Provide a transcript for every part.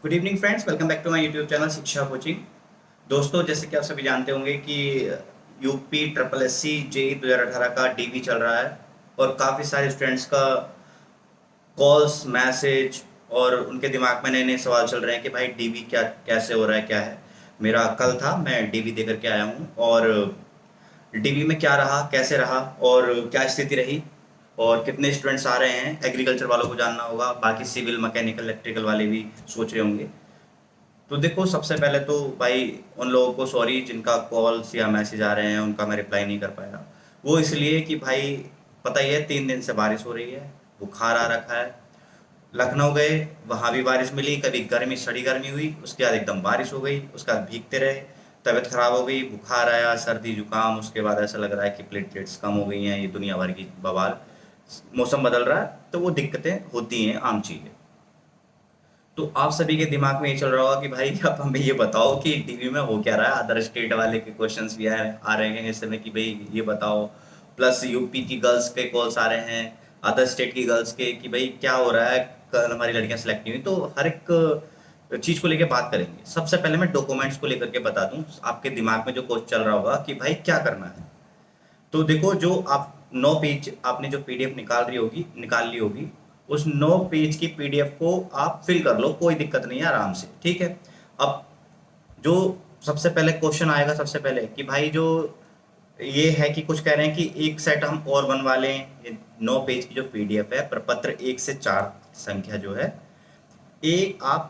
Good evening friends, welcome back to my YouTube channel Shiksha coaching. दोस्तों, जैसे कि आप सभी जानते होंगे कि UP triple S C JE 2018 का डीवी चल रहा है और काफ़ी सारे स्टूडेंट्स का कॉल्स, मैसेज और उनके दिमाग में नए नए सवाल चल रहे हैं कि भाई डीवी क्या, कैसे हो रहा है, क्या है। मेरा कल था, मैं डीवी दे करके आया हूँ और डीवी में क्या रहा, कैसे रहा और क्या स्थिति रही और कितने स्टूडेंट्स आ रहे हैं। एग्रीकल्चर वालों को जानना होगा, बाकी सिविल, मैकेनिकल, इलेक्ट्रिकल वाले भी सोच रहे होंगे। तो देखो, सबसे पहले तो भाई उन लोगों को सॉरी जिनका कॉल्स या मैसेज आ रहे हैं, उनका मैं रिप्लाई नहीं कर पाया। वो इसलिए कि भाई पता ही है, 3 दिन से बारिश हो रही है, बुखार आ रखा है। लखनऊ गए, वहाँ भी बारिश मिली, कभी गर्मी, सड़ी गर्मी हुई, उसके बाद एकदम बारिश हो गई, उसके बाद भीगते रहे, तबीयत खराब हो गई, बुखार आया, सर्दी जुकाम, उसके बाद ऐसा लग रहा है कि प्लेटलेट्स कम हो गई हैं। ये दुनिया भर की बवाल, मौसम बदल रहा है तो वो दिक्कतें होती हैं, आम चीज़ है। तो आप सभी के दिमाग में ये चल रहा होगा कि भाई आप हमें ये बताओ कि टीवी में हो क्या रहा है। अदर स्टेट वाले के क्वेश्चंस भी आ रहे हैं इस समय कि भाई ये बताओ। प्लस यूपी की गर्ल्स के कॉल्स आ रहे हैं, अदर स्टेट की गर्ल्स के कि भाई क्या हो रहा है, कल हमारी लड़कियां सेलेक्ट नहीं हुई। तो हर एक चीज़ को लेकर बात करेंगे। सबसे पहले मैं डॉक्यूमेंट्स को लेकर के बता दूं, आपके दिमाग में जो क्वेश्चन चल रहा होगा कि भाई क्या करना है। तो देखो, जो आप 9 पेज आपने जो पीडीएफ निकाल ली होगी, उस 9 पेज की पीडीएफ को आप फिल कर लो, कोई दिक्कत नहीं है, आराम से, ठीक है। अब जो सबसे पहले क्वेश्चन आएगा, सबसे पहले कि भाई जो ये है कि कुछ कह रहे हैं कि एक सेट हम और बनवा लें। ये 9 पेज की जो पीडीएफ है, प्रपत्र 1 से 4 संख्या जो है, एक आप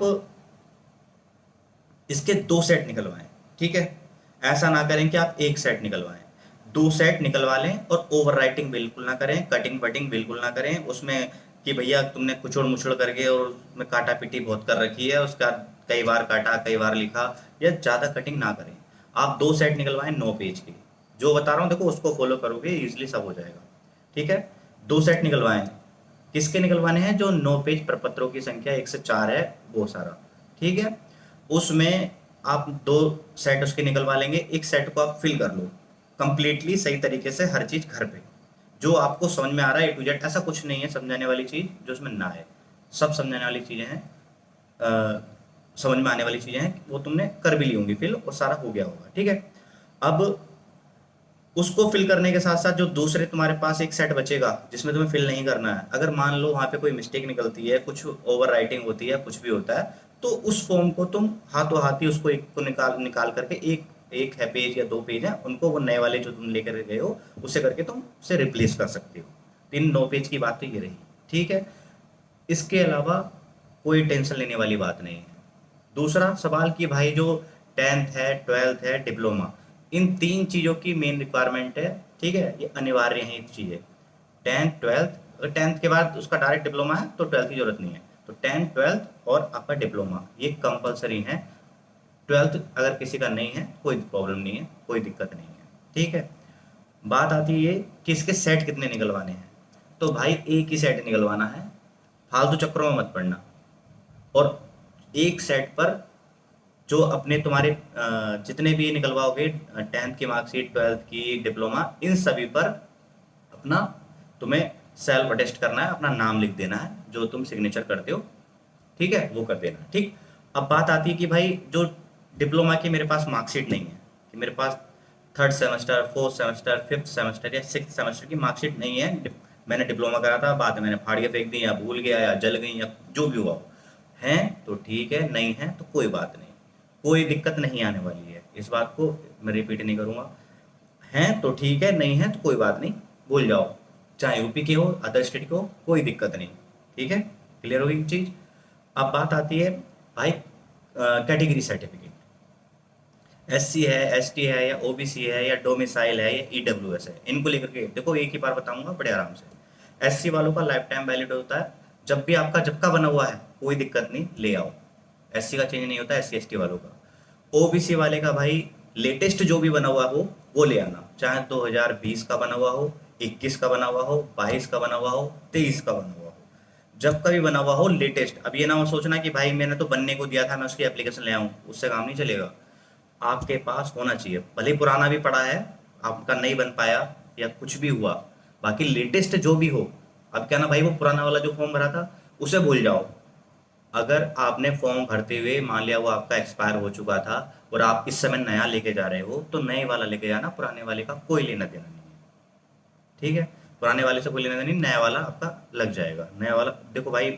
इसके 2 सेट निकलवाएं, ठीक है। ऐसा ना करें कि आप एक सेट निकलवाएं, 2 सेट निकलवा लें। और ओवर राइटिंग बिल्कुल ना करें, कटिंग वटिंग बिल्कुल ना करें उसमें कि भैया तुमने कुचड़ मुचड़ करके और उसमें काटा पीटी बहुत कर रखी है, उसका कई बार काटा कई बार लिखा, या ज़्यादा कटिंग ना करें। आप 2 सेट निकलवाएं 9 पेज के। जो बता रहा हूँ देखो, उसको फॉलो करोगे इजिली सब हो जाएगा, ठीक है। 2 सेट निकलवाएं। किसके निकलवाने हैं? जो 9 पेज प्रपत्रों की संख्या 1 से 4 है, वो सारा, ठीक है। उसमें आप 2 सेट उसके निकलवा लेंगे, एक सेट को आप फिल कर लो कंप्लीटली सही तरीके से, हर चीज़ घर पे जो आपको समझ में आ रहा है, ए टू जेड। ऐसा कुछ नहीं है समझाने वाली चीज़ जो उसमें ना है, सब समझाने वाली चीज़ें हैं, समझ में आने वाली चीज़ें हैं, वो तुमने कर भी ली होंगी फिल और सारा हो गया होगा, ठीक है। अब उसको फिल करने के साथ साथ जो दूसरे तुम्हारे पास एक सेट बचेगा जिसमें तुम्हें फिल नहीं करना है, अगर मान लो वहाँ पे कोई मिस्टेक निकलती है, कुछ ओवर राइटिंग होती है, कुछ भी होता है, तो उस फॉर्म को तुम हाथों हाथ ही उसको एक को निकाल निकाल करके, एक एक है पेज या 2 पेज है, उनको वो नए वाले जो तुम लेकर गए हो उससे करके तुम उसे रिप्लेस कर सकते हो। 3 9 पेज की बात तो ये रही, ठीक है। इसके अलावा कोई टेंशन लेने वाली बात नहीं है। दूसरा सवाल कि भाई जो 10th है, 12th है, डिप्लोमा, इन 3 चीज़ों की मेन रिक्वायरमेंट है, ठीक है। ये अनिवार्य है, एक चीज़ है। 10th 12th, अगर 10th के बाद उसका डायरेक्ट डिप्लोमा है तो 12th की जरूरत नहीं है। तो 10th 12th और आपका डिप्लोमा ये कंपलसरी है। 12th अगर किसी का नहीं है, कोई प्रॉब्लम नहीं है, कोई दिक्कत नहीं है, ठीक है। बात आती है ये कि इसके सेट कितने निकलवाने हैं। तो भाई एक ही सेट निकलवाना है, फालतू चक्करों में मत पड़ना। और एक सेट पर जो अपने तुम्हारे जितने भी निकलवाओगे, 10th की मार्कशीट, 12th की, डिप्लोमा, इन सभी पर अपना तुम्हें सेल्फ अटेस्ट करना है, अपना नाम लिख देना है, जो तुम सिग्नेचर करते हो, ठीक है, वो कर देना, ठीक। अब बात आती है कि भाई जो डिप्लोमा की मेरे पास मार्कशीट नहीं है, कि मेरे पास 3rd semester, 4th semester, 5th semester या 6th सेमेस्टर की मार्कशीट नहीं है, मैंने डिप्लोमा करा था, बाद में मैंने फाड़ के फेंक दी, या भूल गया, या जल गई, या जो भी हुआ हो, हैं तो ठीक है, नहीं है तो कोई बात नहीं, कोई दिक्कत नहीं आने वाली है। इस बात को मैं रिपीट नहीं करूँगा। हैं तो ठीक है, नहीं है तो कोई बात नहीं, भूल जाओ। चाहे यूपी के हो, अदर स्टेट के हो, कोई दिक्कत नहीं, ठीक है। क्लियर होगी चीज़। अब बात आती है भाई कैटेगरी सर्टिफिकेट। एससी है, एसटी है, या ओबीसी है, या डोमिसाइल है, या ईडब्ल्यूएस है, इनको लेकर के देखो, एक ही बार बताऊंगा बड़े आराम से। एससी वालों का लाइफ टाइम वैलिड होता है, जब भी आपका जब का बना हुआ है कोई दिक्कत नहीं, ले आओ। एससी का चेंज नहीं होता, एससी एसटी वालों का। ओबीसी वाले का भाई लेटेस्ट जो भी बना हुआ हो वो ले आना, चाहे 2020 का बना हुआ हो, 21 का बना हुआ हो, 22 का बना हुआ हो, 23 का बना हुआ हो, जब का भी बना हुआ हो लेटेस्ट। अब ये ना सोचना कि भाई मैंने तो बनने को दिया था, मैं उसकी एप्लीकेशन ले आऊँ, उससे काम नहीं चलेगा। आपके पास होना चाहिए, भले ही पुराना भी पड़ा है, आपका नहीं बन पाया या कुछ भी हुआ, बाकी लेटेस्ट जो भी हो। अब क्या ना भाई, वो पुराना वाला जो फॉर्म भरा था उसे भूल जाओ, अगर आपने फॉर्म भरते हुए मान लिया वो आपका एक्सपायर हो चुका था और आप इस समय नया लेके जा रहे हो, तो नए वाला लेके जाना, पुराने वाले का कोई लेना देना नहीं है। ठीक है, पुराने वाले से कोई लेना देना नहीं, नया वाला आपका लग जाएगा। नया वाला देखो भाई,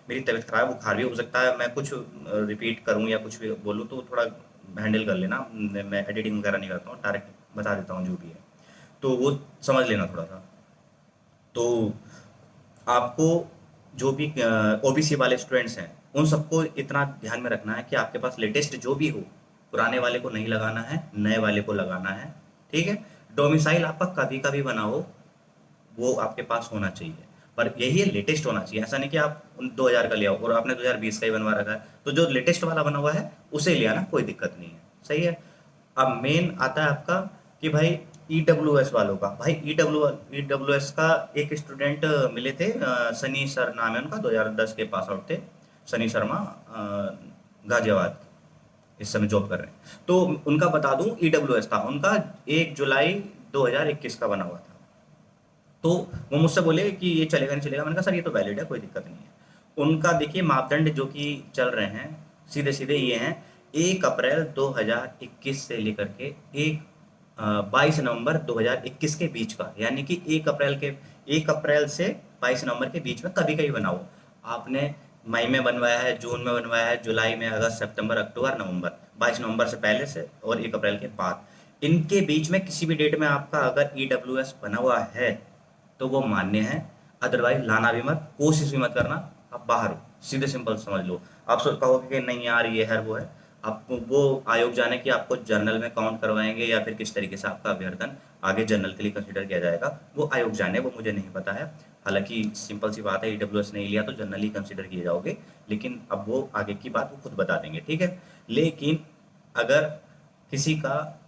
मेरी तबीयत खराब है, बुखार भी हो सकता है, मैं कुछ रिपीट करूँ या कुछ भी बोलूँ तो थोड़ा हैंडल कर लेना। मैं एडिटिंग वगैरह नहीं करता हूँ, डायरेक्ट बता देता हूँ जो भी है, तो वो समझ लेना थोड़ा सा। तो आपको जो भी ओबीसी वाले स्टूडेंट्स हैं, उन सबको इतना ध्यान में रखना है कि आपके पास लेटेस्ट जो भी हो, पुराने वाले को नहीं लगाना है, नए वाले को लगाना है। ठीक है, डोमिसाइल आपका कभी का भी बना हो, वो आपके पास होना चाहिए, पर यही है लेटेस्ट होना चाहिए। ऐसा नहीं कि आप 2000 का ले आओ और आपने 2020 का ही बनवा रखा है, तो जो लेटेस्ट वाला बना हुआ है उसे ले आना, कोई दिक्कत नहीं है। सही है। अब मेन आता है आपका कि भाई ईडब्ल्यूएस वालों का। भाई ईडब्ल्यूएस का एक स्टूडेंट मिले थे, सनी सर नाम है उनका, 2010 के पास आउट थे, सनी शर्मा, गाजियाबाद, इस समय जॉब कर रहे हैं। तो उनका बता दूं, ईडब्ल्यूएस था उनका 1 जुलाई 2021 का बना हुआ था। तो वो मुझसे बोले कि ये चलेगा नहीं चलेगा, मैंने कहा सर ये तो वैलिड है, कोई दिक्कत नहीं है। उनका देखिए मापदंड जो कि चल रहे हैं, सीधे सीधे ये हैं, 1 अप्रैल 2021 से लेकर के 22 नवंबर 2021 के बीच का, यानी कि 1 अप्रैल से 22 नवंबर के बीच में कभी कभी बनाओ। आपने मई में बनवाया है, जून में बनवाया है, जुलाई में, अगस्त, सितंबर, अक्टूबर, नवंबर, 22 नवंबर से पहले से और 1 अप्रैल के बाद, इनके बीच में किसी भी डेट में आपका अगर ईडब्ल्यूएस बना हुआ है तो वो मान्य है। अदरवाइज लाना भी मत, कोशिश भी मत करना, आप बाहर हो, सीधे सिंपल समझ लो। आप सोच कहोगे कि नहीं यार ये है वो है, आपको वो आयोग जाने कि आपको जर्नल में काउंट करवाएंगे या फिर किस तरीके से आपका अभ्यर्थन आगे जनरल के लिए कंसिडर किया जाएगा, वो आयोग जाने, वो मुझे नहीं पता है। हालांकि सिंपल सी बात है, ईडब्ल्यूएस नहीं लिया तो जनरली कंसिडर किए जाओगे, लेकिन अब वो आगे की बात वो खुद बता देंगे। ठीक है, लेकिन अगर किसी का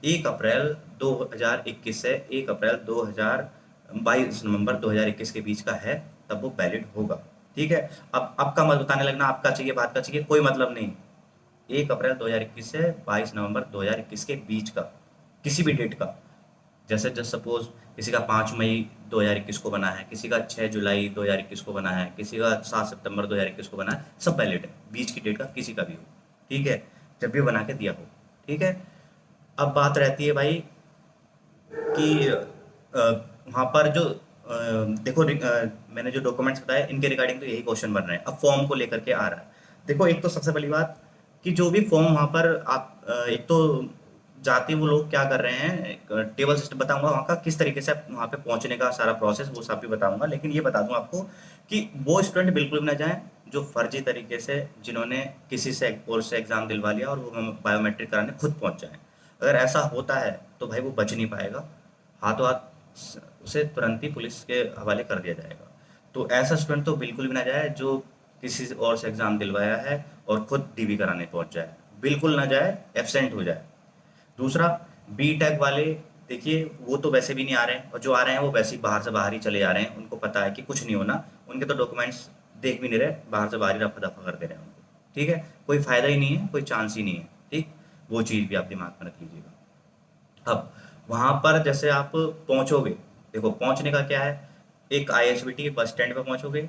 1 अप्रैल 2021 से 1 अप्रैल 2022 नवंबर 2021 के बीच का है, तब वो वैलिड होगा। ठीक है, अब आपका मत बताने लगना आपका चाहिए, बात का चाहिए, कोई मतलब नहीं। 1 अप्रैल 2021 से 22 नवंबर 2021 के बीच का किसी भी डेट का, जैसे जस्ट सपोज किसी का 5 मई 2021 को बना है, किसी का 6 जुलाई 2021 को बना है, किसी का 7 सितंबर 2021 को बना है, सब वैलिड है, बीच की डेट का किसी का भी हो। ठीक है, जब भी बना के दिया हो। ठीक है, अब बात रहती है भाई कि वहाँ पर जो देखो मैंने जो डॉक्यूमेंट्स बताए इनके रिगार्डिंग तो यही क्वेश्चन बन रहे हैं। अब फॉर्म को लेकर के आ रहा है, देखो एक तो सबसे बड़ी बात कि जो भी फॉर्म वहाँ पर आप एक तो जाते वो लोग क्या कर रहे हैं, टेबल सिस्टम बताऊंगा वहाँ का किस तरीके से वहाँ पे पहुँचने का सारा प्रोसेस, वो सब भी बताऊंगा। लेकिन ये बता दूं आपको कि वो स्टूडेंट बिल्कुल भी ना जाएं जो फर्जी तरीके से, जिन्होंने किसी से कोर्स से एग्जाम दिलवा लिया और वो बायोमेट्रिक कराने खुद पहुँच जाएं। अगर ऐसा होता है तो भाई वो बच नहीं पाएगा, हाथों हाथ उसे तुरंत ही पुलिस के हवाले कर दिया जाएगा। तो ऐसा स्टूडेंट तो बिल्कुल भी ना जाए जो किसी और से एग्जाम दिलवाया है और खुद डीवी कराने पहुंच जाए, बिल्कुल ना जाए, एब्सेंट हो जाए। दूसरा, बी टेक वाले, देखिए वो तो वैसे भी नहीं आ रहे हैं, और जो आ रहे हैं वो वैसे ही बाहर से बाहर ही चले जा रहे हैं, उनको पता है कि कुछ नहीं होना, उनके तो डॉक्यूमेंट्स देख भी नहीं रहे, बाहर से बाहर ही रफा दफा कर दे रहे हैं उनको। ठीक है, कोई फायदा ही नहीं है, कोई चांस ही नहीं है। ठीक, वो चीज़ भी आप दिमाग में रख लीजिएगा। अब वहाँ पर जैसे आप पहुँचोगे, देखो पहुँचने का क्या है, एक आईएसबीटी के बस स्टैंड पे पहुँचोगे,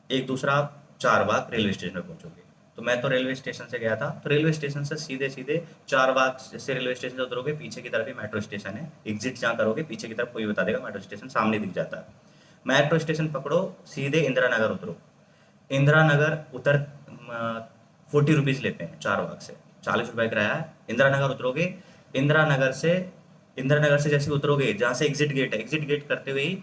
एक दूसरा आप चारबाग रेलवे स्टेशन पे पहुँचोगे। तो मैं तो रेलवे स्टेशन से गया था, तो रेलवे स्टेशन से सीधे सीधे चारबाग से रेलवे स्टेशन से उतरोगे, पीछे की तरफ ही मेट्रो स्टेशन है, एग्जिट जहाँ करोगे पीछे की तरफ कोई बता देगा, मेट्रो स्टेशन सामने दिख जाता है। मेट्रो स्टेशन पकड़ो, सीधे इंदिरा नगर उतरो। इंदिरा नगर उतर 40 रुपीज़ लेते हैं चारबाग से, 40 रुपये किराया है। इंदिरा नगर उतरोगे, इंदिरा नगर से इंदिरा नगर से जैसे उतरोगे, जहाँ से एग्जिट गेट है, एग्जिट गेट करते हुए ही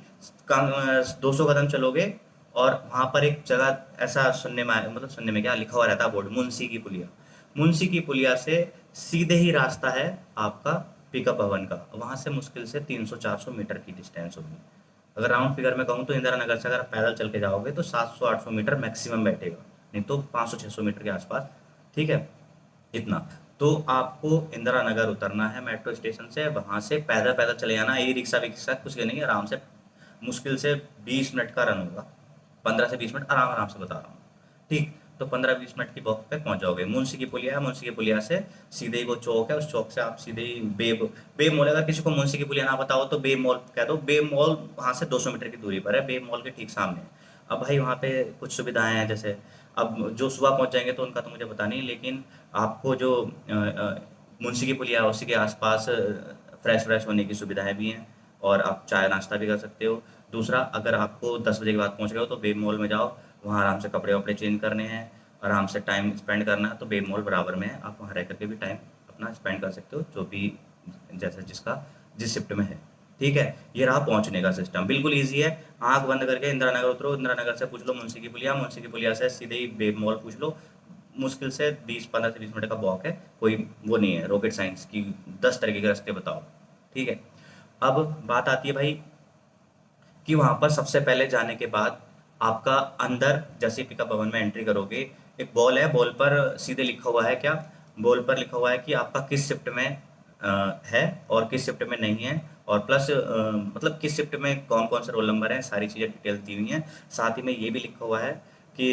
200 कदम चलोगे, और वहाँ पर एक जगह ऐसा सुनने में मतलब सुनने में क्या लिखा हुआ रहता है बोर्ड, मुंशी की पुलिया। मुंशी की पुलिया से सीधे ही रास्ता है आपका पिकअप भवन का, वहाँ से मुश्किल से 300-400 मीटर की डिस्टेंस होगी। अगर राउंड फिगर में कहूँ तो इंदिरा नगर से अगर आप पैदल चल के जाओगे तो 700-800 मीटर मैक्सिमम बैठेगा, नहीं तो 500-600 मीटर के आसपास। ठीक है, इतना। तो आपको इंदिरा नगर उतरना है मेट्रो स्टेशन से, वहां से पैदल पैदल चले जाना, ई रिक्शा विक्शा कुछ नहीं, आराम से मुश्किल से 20 मिनट का रन होगा, 15 से 20 मिनट आराम आराम से बता रहा हूँ। ठीक, तो 15-20 मिनट की वॉक पे पहुंच जाओगे। मुंशी की पुलिया है, मुंशी की पुलिया से सीधे ही वो चौक है, उस चौक से आप सीधे ही बेब मॉल, अगर किसी को मुंशी की पुलिया ना पता हो तो बेब मॉल कह दो, बेब मॉल वहाँ से 200 मीटर की दूरी पर है, बेब मॉल के ठीक सामने। अब भाई वहाँ पे कुछ सुविधाएं हैं, जैसे अब जो सुबह पहुंच जाएंगे तो उनका तो मुझे पता नहीं, लेकिन आपको जो मुंशी की पुलिया है उसी के आसपास फ्रेश फ्रेश होने की सुविधाएं भी हैं, और आप चाय नाश्ता भी कर सकते हो। दूसरा, अगर आपको 10 बजे के बाद पहुंच रहे हो तो बेब मॉल में जाओ, वहाँ आराम से कपड़े वपड़े चेंज करने हैं, आराम से टाइम स्पेंड करना है तो बेब मॉल बराबर में है, आप वहाँ रह करके भी टाइम अपना स्पेंड कर सकते हो, जो भी जैसा जिसका जिस शिफ्ट में है। ठीक है, ये रहा पहुंचने का सिस्टम, बिल्कुल ईजी है। आंख बंद करके इंदिरा नगर उतरो, इंदिरा नगर से पूछ लो मुंशी की पुलिया, मुंशी की पुलिया से सीधे ही बेब मॉल पूछ लो। मुश्किल से 15 से 20 मिनट का वॉक है, कोई वो नहीं है रॉकेट साइंस की 10 तरीके के रास्ते बताओ। ठीक है, अब बात आती है भाई कि वहां पर सबसे पहले जाने के बाद आपका अंदर जैसे पिकअप भवन में एंट्री करोगे, एक बॉल है, बॉल पर सीधे लिखा हुआ है क्या, बॉल पर लिखा हुआ है कि आपका किस शिफ्ट में है और किस शिफ्ट में नहीं है, और प्लस मतलब किस शिफ्ट में कौन कौन से रोल नंबर हैं, सारी चीज़ें डिटेल दी हुई हैं। साथ ही में ये भी लिखा हुआ है कि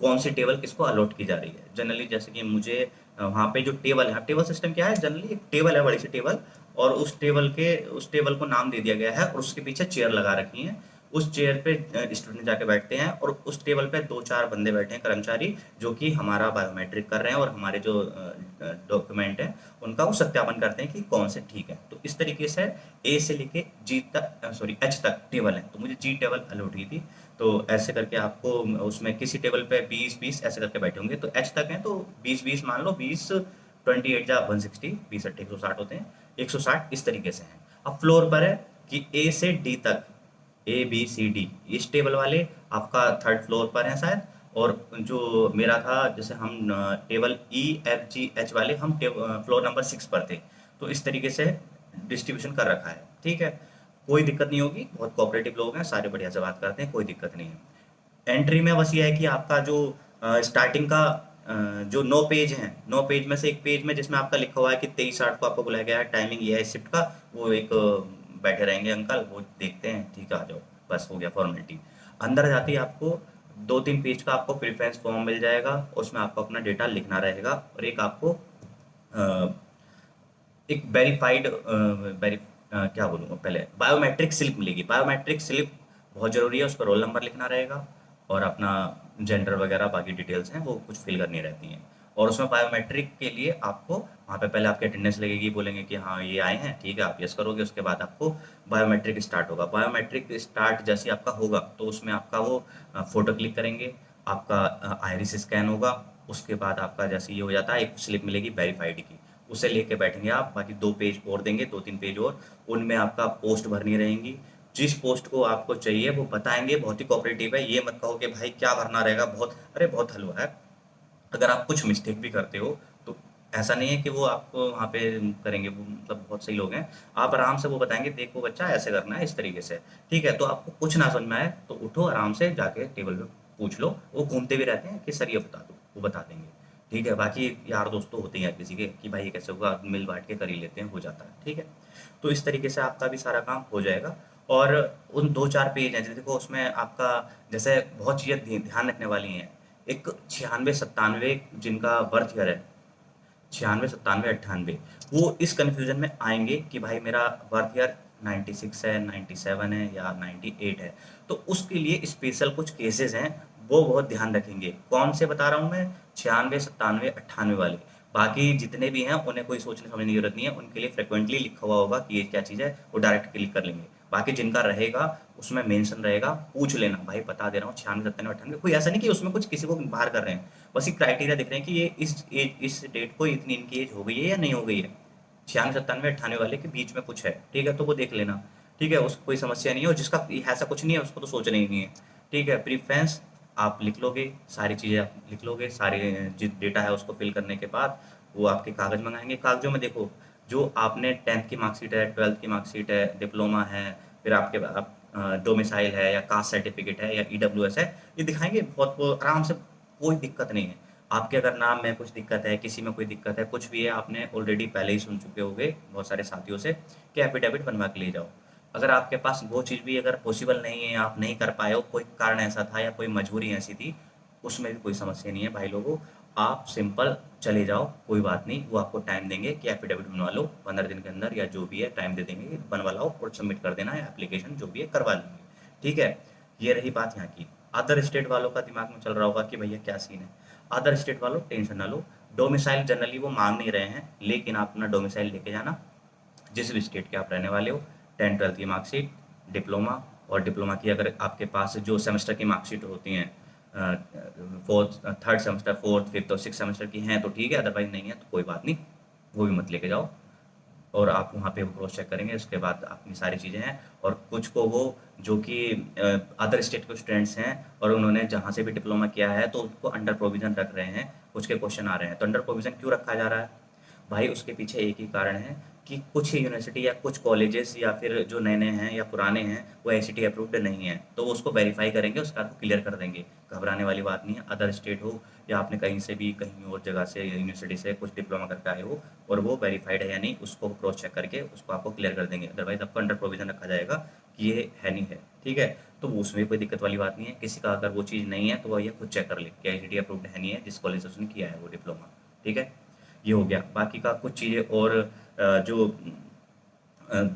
कौन सी टेबल किसको अलॉट की जा रही है। जनरली जैसे कि मुझे वहाँ पे जो टेबल है, टेबल सिस्टम क्या है, जनरली एक टेबल है, बड़ी सी टेबल, और उस टेबल को नाम दे दिया गया है और उसके पीछे चेयर लगा रखी हैं। उस चेयर पे स्टूडेंट जाके बैठते हैं और उस टेबल पे 2-4 बंदे बैठे हैं कर्मचारी, जो कि हमारा बायोमेट्रिक कर रहे हैं और हमारे जो डॉक्यूमेंट हैं उनका वो सत्यापन करते हैं कि कौन से ठीक है। तो इस तरीके से ए से लेके जी तक, सॉरी एच तक टेबल है, तो मुझे जी टेबल अलॉट हुई थी। तो ऐसे करके आपको उसमें किसी टेबल पे 20-20 ऐसे करके बैठे होंगे, तो एच तक है तो 20-20 मान लो, 20 28 जा 160, 20 8 160 होते हैं, 160 इस तरीके से हैं। अब फ्लोर पर है कि ए से डी तक, ए बी सी डी, इस टेबल वाले आपका थर्ड फ्लोर पर हैं शायद, और जो मेरा था जैसे हम table E F G H वाले हम फ्लोर नंबर 6 पर थे। तो इस तरीके से डिस्ट्रीब्यूशन कर रखा है। ठीक है, कोई दिक्कत नहीं होगी, बहुत कोऑपरेटिव लोग हैं, सारे बढ़िया से बात करते हैं, कोई दिक्कत नहीं है। एंट्री में बस ये है कि आपका जो स्टार्टिंग का जो 9 पेज हैं, 9 पेज में से एक पेज में जिसमें आपका लिखा हुआ है कि 23:60 को आपको बुलाया गया है, टाइमिंग ये है शिफ्ट का, वो एक बैठे रहेंगे अंकल, वो देखते हैं, ठीक है आ जाओ, बस हो गया फॉर्मेलिटी। अंदर जाते ही आपको 2-3 पेज का आपको प्रेफरेंस फॉर्म मिल जाएगा, उसमें आपको अपना डेटा लिखना रहेगा, और एक आपको अ, एक वेरीफाइड क्या बोलूँगा, पहले बायोमेट्रिक स्लिप मिलेगी। बायोमेट्रिक स्लिप बहुत ज़रूरी है, उस पर रोल नंबर लिखना रहेगा और अपना जेंडर वगैरह बाकी डिटेल्स हैं वो कुछ फिल करनी रहती हैं। और उसमें बायोमेट्रिक के लिए आपको वहाँ पे पहले आपकी अटेंडेंस लगेगी, बोलेंगे कि हाँ ये आए हैं, ठीक है आप यस करोगे, उसके बाद आपको बायोमेट्रिक स्टार्ट होगा। बायोमेट्रिक स्टार्ट जैसे आपका होगा तो उसमें आपका वो फ़ोटो क्लिक करेंगे, आपका आइरिस स्कैन होगा, उसके बाद आपका जैसे ये हो जाता है एक स्लिप मिलेगी वेरीफाइड की, उसे लेके बैठेंगे आप, बाकी 2 पेज और देंगे, 2-3 पेज और, उनमें आपका पोस्ट भरनी रहेंगी। जिस पोस्ट को आपको चाहिए वो बताएंगे, बहुत ही कोऑपरेटिव है, ये मत कहो कि भाई क्या भरना रहेगा, बहुत अरे बहुत हलवा है। अगर आप कुछ मिस्टेक भी करते हो तो ऐसा नहीं है कि वो आपको वहाँ पे करेंगे, वो मतलब बहुत सही लोग हैं, आप आराम से वो बताएंगे देखो बच्चा ऐसे करना है इस तरीके से। ठीक है, तो आपको कुछ ना समझ में आए तो उठो आराम से जाके टेबल पे पूछ लो, वो घूमते भी रहते हैं कि सर ये बता दो, वो बता देंगे। ठीक है, बाकी यार दोस्त तो होते ही हैं किसी के कि भाई ये कैसे होगा, मिल बांट के कर ही लेते हैं, हो जाता है। ठीक है, तो इस तरीके से आपका भी सारा काम हो जाएगा। और उन 2-4 पेज हैं जैसे देखो उसमें आपका जैसे बहुत चीज़ें ध्यान रखने वाली हैं। एक 96-97 जिनका बर्थ ईयर है, 96, 97, 98, वो इस कन्फ्यूजन में आएंगे कि भाई मेरा बर्थ ईयर 96 है, 97 है या 98 है। तो उसके लिए स्पेशल कुछ केसेस हैं, वो बहुत ध्यान रखेंगे। कौन से बता रहा हूँ मैं, 96, 97, 98 वाले। बाकी जितने भी हैं उन्हें कोई सोचने समझने की जरूरत नहीं है, उनके लिए फ्रिक्वेंटली लिखा हुआ होगा कि ये क्या चीज़ है, वो डायरेक्ट क्लिक कर लेंगे। बाकी जिनका रहेगा उसमें मेंशन रहेगा, पूछ लेना भाई बता दे रहा हूँ 96, 97, 98, कोई ऐसा नहीं कि उसमें कुछ किसी को बाहर कर रहे हैं, बस ये क्राइटेरिया दिख रहे हैं कि ये इस डेट को इतनी इनकी एज हो गई है या नहीं हो गई है। 96, 97, 98 वाले के बीच में कुछ है, ठीक है, तो वो देख लेना। ठीक है, उसको कोई समस्या नहीं है, और जिसका ऐसा कुछ नहीं है उसको तो सोचना ही नहीं है। ठीक है, प्रीफ्रेंस आप लिख लोगे, सारी चीज़ें आप लिख लोगे, सारे जो डेटा है उसको फिल करने के बाद वो आपके कागज़ मंगाएंगे। कागजों में देखो जो आपने 10th की मार्कशीट है, 12th की मार्कशीट है, डिप्लोमा है, फिर आपके आप डोमिसाइल है या कास्ट सर्टिफिकेट है या ईडब्ल्यूएस है, ये दिखाएंगे बहुत वो आराम से, कोई दिक्कत नहीं है। आपके अगर नाम में कुछ दिक्कत है, किसी में कोई दिक्कत है, कुछ भी है, आपने ऑलरेडी पहले ही सुन चुके होंगे बहुत सारे साथियों से कि एफिडेविट बनवा के ले जाओ। अगर आपके पास वो चीज़ भी अगर पॉसिबल नहीं है, आप नहीं कर पाए हो, कोई कारण ऐसा था या कोई मजबूरी ऐसी थी, उसमें भी कोई समस्या नहीं है भाई लोगों, आप सिंपल चले जाओ, कोई बात नहीं, वो आपको टाइम देंगे कि एफिडेविट बनवा लो 15 दिन के अंदर, या जो भी है टाइम दे देंगे कि बनवा लाओ और सबमिट कर देना है, एप्लीकेशन जो भी है करवा लेंगे। ठीक है, ये रही बात यहाँ की। अदर स्टेट वालों का दिमाग में चल रहा होगा कि भैया क्या सीन है। अदर स्टेट वालों टेंशन ना लो, डोमिसाइल जनरली वो मांग नहीं रहे हैं, लेकिन आप अपना डोमिसाइल लेके जाना, जिस भी स्टेट के आप रहने वाले हो, 10th-12th की मार्कशीट, डिप्लोमा, और डिप्लोमा की अगर आपके पास जो सेमेस्टर की मार्कशीट होती हैं, fourth, third semester, fourth, fifth और सिक्स सेमेस्टर की हैं तो ठीक है, अदरवाइज नहीं है तो कोई बात नहीं, वो भी मत लेके जाओ। और आप वहाँ पे क्रॉस चेक करेंगे, उसके बाद अपनी सारी चीज़ें हैं। और कुछ को वो जो कि अदर स्टेट के स्टूडेंट्स हैं और उन्होंने जहाँ से भी डिप्लोमा किया है तो उनको अंडर प्रोविज़न रख रहे हैं, कुछ के क्वेश्चन आ रहे हैं। तो अंडर प्रोविज़न क्यों रखा जा रहा है भाई? उसके पीछे एक ही कारण है कि कुछ यूनिवर्सिटी या कुछ कॉलेजेस या फिर जो नए-नए हैं या पुराने हैं, वो आईसीटी अप्रूव्ड नहीं है। तो वो उसको वेरीफ़ाई करेंगे, उसके बाद वो क्लियर कर देंगे। घबराने वाली बात नहीं है। अदर स्टेट हो या आपने कहीं से भी कहीं और जगह से यूनिवर्सिटी से कुछ डिप्लोमा करके आए हो और वो वेरीफाइड है या नहीं, उसको क्रॉस चेक करके उसको आपको क्लियर कर देंगे। अदरवाइज़ आपको अंडर प्रोविज़न रखा जाएगा कि ये है नहीं है, ठीक है? तो वो उसमें कोई दिक्कत वाली बात नहीं है। किसी का अगर वो चीज़ नहीं है तो वो ये खुद चेक कर ले कि आईसीटी अप्रूव्ड है नहीं है, जिस कॉलेज से उसने किया है वो डिप्लोमा, ठीक है? ये हो गया। बाकी का कुछ चीज़ें और जो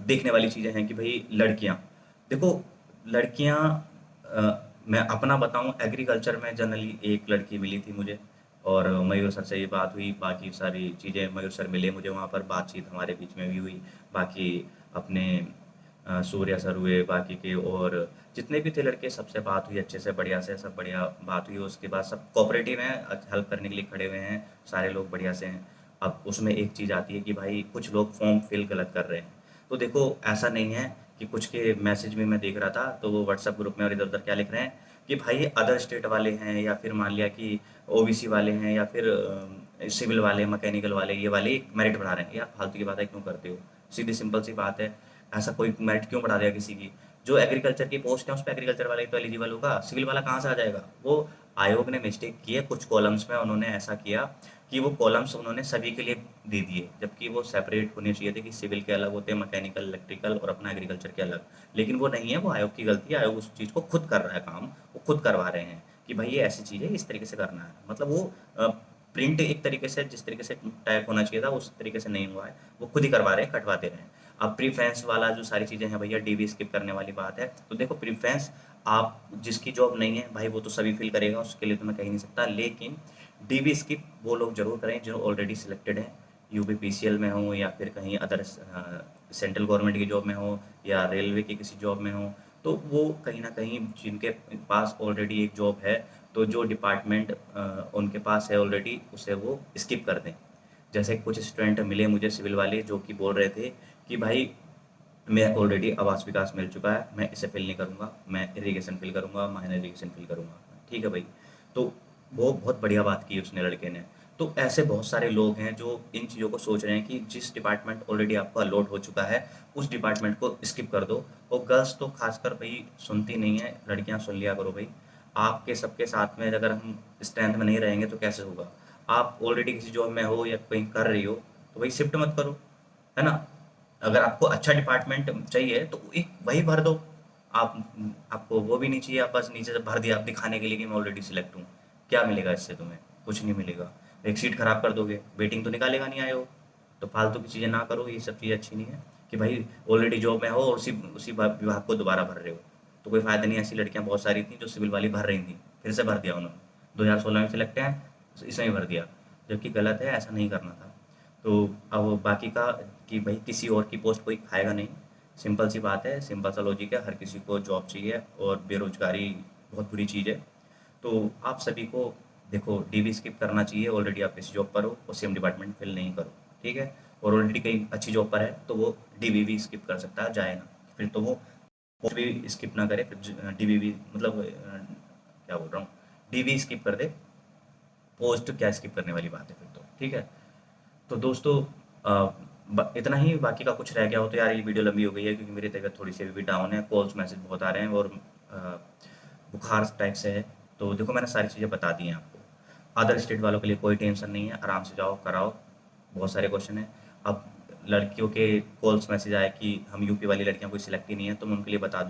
देखने वाली चीज़ें हैं कि भई लड़कियाँ, देखो लड़कियाँ, मैं अपना बताऊँ, एग्रीकल्चर में जनरली एक लड़की मिली थी मुझे और मयूर सर से ये बात हुई, बाकी सारी चीज़ें मयूर सर मिले मुझे वहाँ पर, बातचीत हमारे बीच में भी हुई। बाकी अपने सूर्या सर हुए, बाकी के और जितने भी थे लड़के सबसे बात हुई अच्छे से, बढ़िया से, सब बढ़िया बात हुई। उसके बाद सब कोऑपरेटिव हैं, हेल्प करने के लिए खड़े हुए हैं, सारे लोग बढ़िया से हैं। अब उसमें एक चीज़ आती है कि भाई कुछ लोग फॉर्म फिल गलत कर रहे हैं। तो देखो ऐसा नहीं है कि कुछ के मैसेज में मैं देख रहा था तो वो व्हाट्सएप ग्रुप में और इधर-उधर क्या लिख रहे हैं कि भाई अदर स्टेट वाले हैं या फिर मान लिया कि ओबीसी वाले हैं या फिर सिविल वाले, मैकेनिकल वाले, ये वाले मेरिट बढ़ा रहे हैं। यार फालतू की बातें क्यों करते हो? सीधी सिंपल सी बात है, ऐसा कोई मेरिट क्यों बढ़ा देगा किसी की? जो एग्रीकल्चर की पोस्ट है उस पे एग्रीकल्चर वाला ही तो एलिजिबल होगा, सिविल वाला कहाँ से आ जाएगा? वो आयोग ने मिस्टेक की है, कुछ कॉलम्स में उन्होंने ऐसा किया कि वो कॉलम्स उन्होंने सभी के लिए दे दिए, जबकि वो सेपरेट होने चाहिए थे कि सिविल के अलग होते हैं, मैकेनिकल, इलेक्ट्रिकल और अपना एग्रीकल्चर के अलग। लेकिन वो नहीं है, वो आयोग की गलती है, आयोग उस चीज़ को खुद कर रहा है काम, वो खुद करवा रहे हैं कि भाई ये ऐसी चीज़ है, इस तरीके से करना है। मतलब वो प्रिंट एक तरीके से जिस तरीके से टाइप होना चाहिए था उस तरीके से नहीं हुआ है, वो खुद ही करवा रहे हैं, कटवाते रहे हैं। अब प्रीफरेंस वाला जो सारी चीज़ें हैं भैया, डीवी स्किप करने वाली बात है। तो देखो प्रीफरेंस, आप जिसकी जॉब नहीं है भाई वो तो सभी फिल करेगा, उसके लिए तो मैं कह नहीं सकता, लेकिन डीवी स्किप वो लोग जरूर करें जो ऑलरेडी सिलेक्टेड हैं, यूपीपीसीएल में हो या फिर कहीं अदर सेंट्रल गवर्नमेंट की जॉब में हो या रेलवे की किसी जॉब में हो। तो वो कहीं ना कहीं जिनके पास ऑलरेडी एक जॉब है, तो जो डिपार्टमेंट उनके पास है ऑलरेडी उसे वो स्किप कर दें। जैसे कुछ स्टूडेंट मिले मुझे सिविल वाले जो कि बोल रहे थे कि भाई मैं ऑलरेडी आवास विकास मिल चुका है, मैं इसे फिल नहीं करूँगा, मैं इरिगेशन फिल करूँगा, माइनर इरिगेशन फिल करूँगा। ठीक है भाई, तो वो बहुत बढ़िया बात की उसने लड़के ने। तो ऐसे बहुत सारे लोग हैं जो इन चीज़ों को सोच रहे हैं कि जिस डिपार्टमेंट ऑलरेडी आपका अलॉट हो चुका है उस डिपार्टमेंट को स्किप कर दो। और गर्ल्स तो खासकर भाई सुनती नहीं है, लड़कियां सुन लिया करो भाई। आपके सबके साथ में अगर हम स्ट्रेंथ में नहीं रहेंगे तो कैसे होगा? आप ऑलरेडी किसी जॉब में हो या कहीं कर रही हो तो भाई शिफ्ट मत करो, है ना? अगर आपको अच्छा डिपार्टमेंट चाहिए तो एक वही भर दो। आप आपको वो भी नहीं चाहिए, आप बस नीचे से भर दिया आप दिखाने के लिए कि मैं ऑलरेडी सिलेक्ट हूँ। क्या मिलेगा इससे तुम्हें? कुछ नहीं मिलेगा। एक सीट खराब कर दोगे, वेटिंग तो निकालेगा नहीं आयोग। तो फालतू की चीज़ें ना करो, ये सब चीज़ें अच्छी नहीं है कि भाई ऑलरेडी जॉब में हो और उसी उसी विभाग को दोबारा भर रहे हो, तो कोई फ़ायदा नहीं। ऐसी लड़कियां बहुत सारी थी जो सिविल वाली भर रही थी, फिर से भर दिया उन्होंने, 2016 में सिलेक्ट हैं, इसमें ही भर दिया, जबकि गलत है, ऐसा नहीं करना था। तो अब बाकी का कि भाई किसी और की पोस्ट कोई खाएगा नहीं, सिंपल सी बात है, सिंपल सा लॉजिक है, हर किसी को जॉब चाहिए और बेरोजगारी बहुत बुरी चीज़ है। तो आप सभी को देखो डीवी स्किप करना चाहिए, ऑलरेडी आप किसी जॉब पर हो और सेम डिपार्टमेंट फिल नहीं करो, ठीक है? और ऑलरेडी कहीं अच्छी जॉब पर है तो वो डीवी भी स्किप कर सकता है, जाए ना, फिर तो वो पोस्ट भी स्किप ना करे, फिर डीवी भी मतलब क्या बोल रहा हूँ, डीवी स्किप कर दे, पोस्ट क्या स्किप करने वाली बात है फिर तो, ठीक है? तो दोस्तों इतना ही, बाकी का कुछ रह गया हो तो यार ये वीडियो लंबी हो गई है क्योंकि मेरी तबीयत थोड़ी सी अभी भी डाउन है, कॉल्स मैसेज बहुत आ रहे हैं और बुखार टाइप से है। तो देखो मैंने सारी चीज़ें बता दी हैं आपको। अदर स्टेट वालों के लिए कोई टेंशन नहीं है, आराम से जाओ कराओ, बहुत सारे क्वेश्चन हैं। अब लड़कियों के कॉल्स मैसेज आए कि हम यूपी वाली लड़कियां कोई सिलेक्ट ही नहीं है, तो मैं उनके लिए बता दूँ